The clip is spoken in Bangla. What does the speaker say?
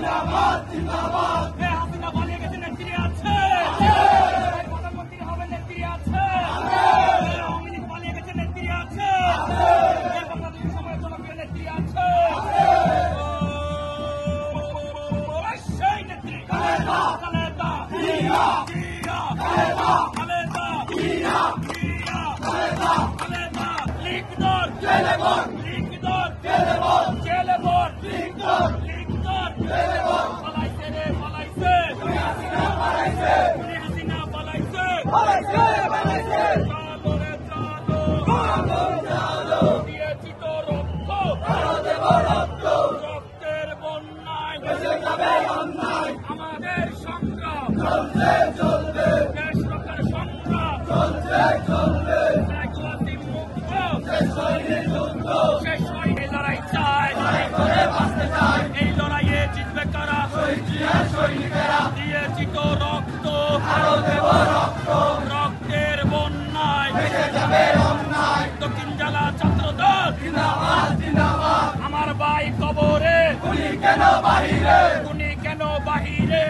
হাসিনা পালিয়ে গেছে, নেত্রী আছে, প্রধানমন্ত্রী হবে, নেত্রী আছে, আওয়ামী লীগ পালিয়ে গেছে, নেত্রী আছে, বাংলাদেশের সময় জনপ্রিয় নেত্রী আছে, সেই নেত্রী খালেদা, খালেদা, জিয়া, জিয়া, খালেদা, খালেদা, জিয়া, জিয়া, খালেদা, খালেদা, লিখদর, জেলেবর, লিখদর, জেলেবর, জেলেবর, লিখদর, লিখদর, জেলেবর, পালাইছে রে, পালাইছে, হাসিনা পালাইছে, হাসিনা পালাইছে, পালাইছে, পালাইছে, চলো রে চলো, চলো চলো, দিয়েছি তো রক্ত, আরো দেব রক্ত, রক্তের বন্যায় বেঁচে যাবে অন্যায়, আমাদের সংগ্রাম চলবে চলবে, দেশ রক্ষার সংগ্রাম চলবে চলবে, একলাতি মুক্ত শেষ হয়নি যুদ্ধ, শেষ হয়নি এই লড়াই চাই, লড়াই করে বাঁচতে চাই, এই লড়াইয়ে জিতবে কারা, শহীদ জিয়ার সৈনিকেরা, দিয়েছি তো রক্ত, আরো দেব রক্ত, রক্তের বন্যায় বেঁচে যাবে অন্যায়, দক্ষিণ জেলা ছাত্রদল জিন্দাবাদ জিন্দাবাদ, আমার ভাই কবরে, উনি কেন বাহিরে, উনি কেন বাহিরে,